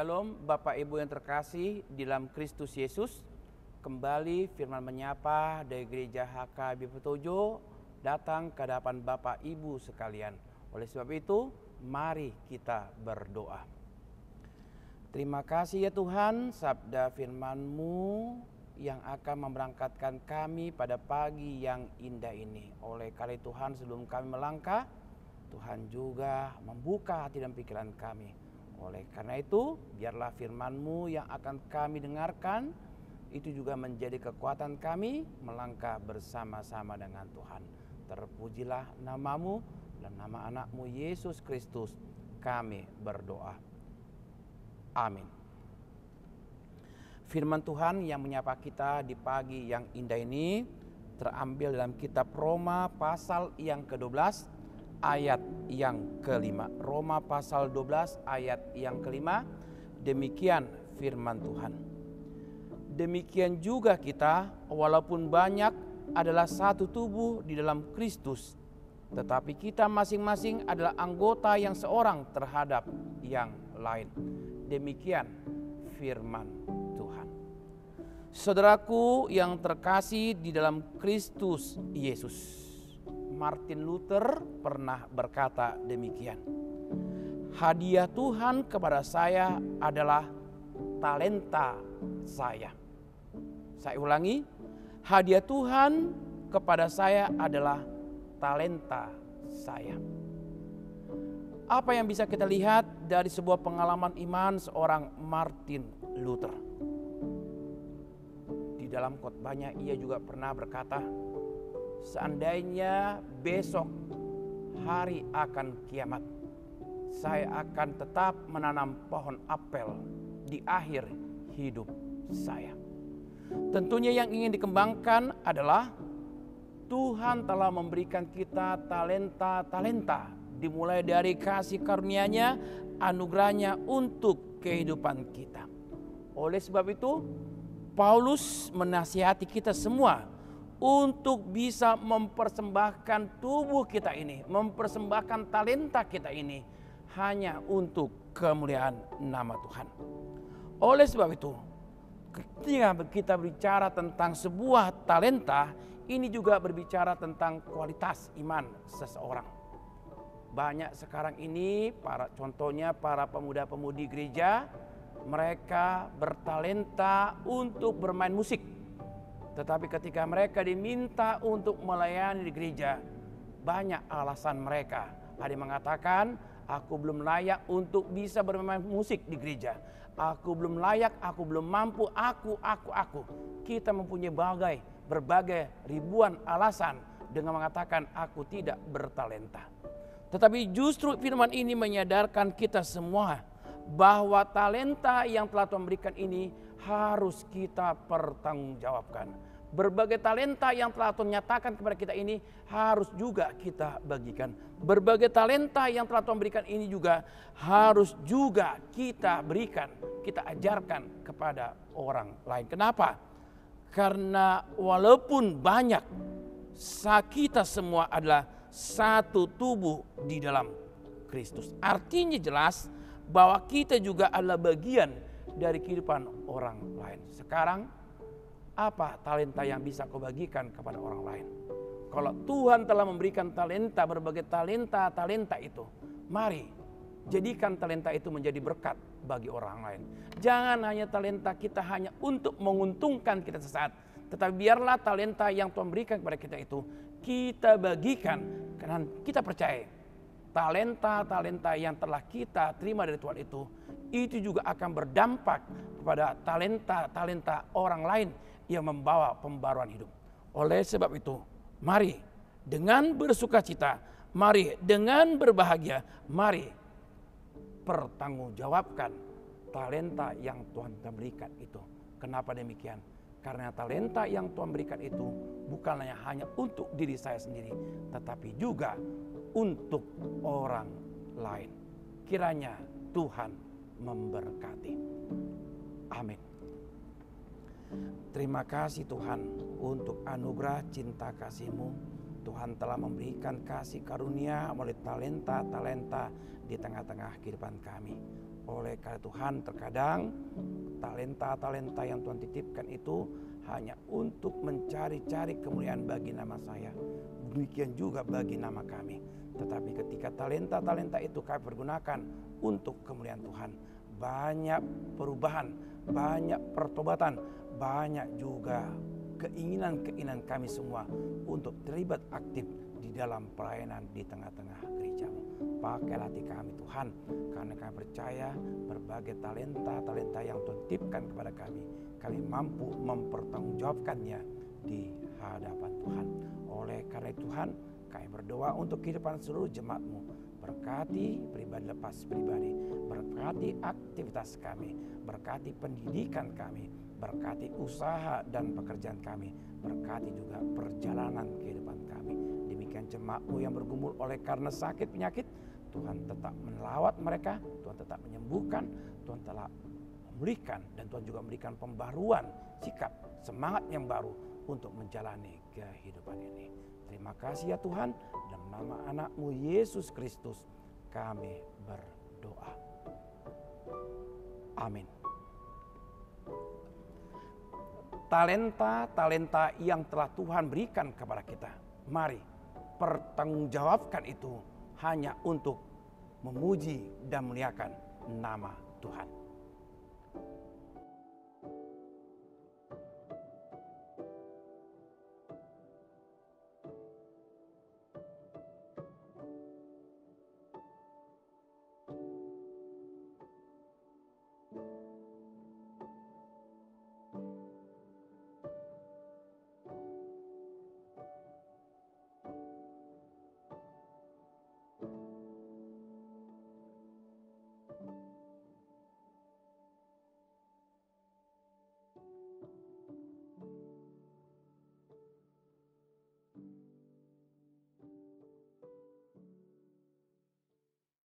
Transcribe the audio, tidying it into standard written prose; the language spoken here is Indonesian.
Shalom Bapak Ibu yang terkasih di dalam Kristus Yesus. Kembali firman menyapa dari Gereja HKBP Petojo datang ke hadapan Bapak Ibu sekalian. Oleh sebab itu, mari kita berdoa. Terima kasih ya Tuhan, sabda firman-Mu yang akan memberangkatkan kami pada pagi yang indah ini. Oleh karena Tuhan, sebelum kami melangkah, Tuhan juga membuka hati dan pikiran kami. Oleh karena itu, biarlah firman-Mu yang akan kami dengarkan, itu juga menjadi kekuatan kami melangkah bersama-sama dengan Tuhan. Terpujilah nama-Mu dan nama anak-Mu Yesus Kristus, kami berdoa. Amin. Firman Tuhan yang menyapa kita di pagi yang indah ini terambil dalam kitab Roma pasal yang ke-12 ayat yang kelima. Roma pasal 12 ayat yang kelima. Demikian firman Tuhan. Demikian juga kita, walaupun banyak, adalah satu tubuh di dalam Kristus, tetapi kita masing-masing adalah anggota yang seorang terhadap yang lain. Demikian firman Tuhan. Saudaraku yang terkasih di dalam Kristus Yesus, Martin Luther pernah berkata demikian. Hadiah Tuhan kepada saya adalah talenta saya. Saya ulangi, hadiah Tuhan kepada saya adalah talenta saya. Apa yang bisa kita lihat dari sebuah pengalaman iman seorang Martin Luther? Di dalam khotbahnya ia juga pernah berkata, seandainya besok hari akan kiamat, saya akan tetap menanam pohon apel di akhir hidup saya. Tentunya yang ingin dikembangkan adalah Tuhan telah memberikan kita talenta-talenta, dimulai dari kasih karunia-Nya, anugerahnya untuk kehidupan kita. Oleh sebab itu, Paulus menasihati kita semua untuk bisa mempersembahkan tubuh kita ini, mempersembahkan talenta kita ini hanya untuk kemuliaan nama Tuhan. Oleh sebab itu, ketika kita bicara tentang sebuah talenta, ini juga berbicara tentang kualitas iman seseorang. Banyak sekarang ini, contohnya para pemuda-pemudi gereja, mereka bertalenta untuk bermain musik. Tetapi ketika mereka diminta untuk melayani di gereja, banyak alasan mereka. Ada yang mengatakan, aku belum layak untuk bisa bermain musik di gereja. Aku belum layak, aku belum mampu, aku. Kita mempunyai berbagai ribuan alasan dengan mengatakan aku tidak bertalenta. Tetapi justru firman ini menyadarkan kita semua bahwa talenta yang telah Tuhan berikan ini harus kita pertanggungjawabkan. Berbagai talenta yang telah Tuhan nyatakan kepada kita ini harus juga kita bagikan. Berbagai talenta yang telah Tuhan berikan ini juga harus juga kita berikan, kita ajarkan kepada orang lain. Kenapa? Karena walaupun banyak, kita semua adalah satu tubuh di dalam Kristus. Artinya jelas bahwa kita juga adalah bagian dari kehidupan orang lain. Sekarang, apa talenta yang bisa kau bagikan kepada orang lain? Kalau Tuhan telah memberikan talenta, berbagai talenta itu, mari jadikan talenta itu menjadi berkat bagi orang lain. Jangan hanya talenta kita hanya untuk menguntungkan kita sesaat, tetapi biarlah talenta yang Tuhan berikan kepada kita itu kita bagikan, karena kita percaya talenta-talenta yang telah kita terima dari Tuhan itu juga akan berdampak kepada talenta-talenta orang lain yang membawa pembaruan hidup. Oleh sebab itu, mari dengan bersukacita, mari dengan berbahagia, mari pertanggungjawabkan talenta yang Tuhan berikan itu. Kenapa demikian? Karena talenta yang Tuhan berikan itu bukanlah hanya untuk diri saya sendiri, tetapi juga untuk orang lain. Kiranya Tuhan memberkati. Amin. Terima kasih Tuhan untuk anugerah cinta kasih-Mu. Tuhan telah memberikan kasih karunia melalui talenta-talenta di tengah-tengah kehidupan kami. Oleh karena Tuhan, terkadang talenta-talenta yang Tuhan titipkan itu hanya untuk mencari-cari kemuliaan bagi nama saya. Demikian juga bagi nama kami. Tetapi ketika talenta-talenta itu kami pergunakan untuk kemuliaan Tuhan, banyak perubahan, banyak pertobatan, banyak juga keinginan-keinginan kami semua untuk terlibat aktif di dalam pelayanan di tengah-tengah gerejamu. Pakailah hati kami Tuhan, karena kami percaya berbagai talenta-talenta yang Tuhan titipkan kepada kami mampu mempertanggungjawabkannya di hadapan Tuhan. Oleh karena Tuhan, kami berdoa untuk kehidupan seluruh jemaat-Mu. Berkati pribadi lepas pribadi, berkati aktivitas kami, berkati pendidikan kami, berkati usaha dan pekerjaan kami, berkati juga perjalanan kehidupan kami. Demikian jemaat-Mu yang bergumul oleh karena sakit penyakit, Tuhan tetap melawat mereka, Tuhan tetap menyembuhkan, Tuhan telah memulihkan, dan Tuhan juga memberikan pembaruan sikap, semangat yang baru untuk menjalani kehidupan ini. Terima kasih ya Tuhan, dalam nama anak-Mu Yesus Kristus kami berdoa. Amin. Talenta-talenta yang telah Tuhan berikan kepada kita, mari pertanggungjawabkan itu hanya untuk memuji dan memuliakan nama Tuhan.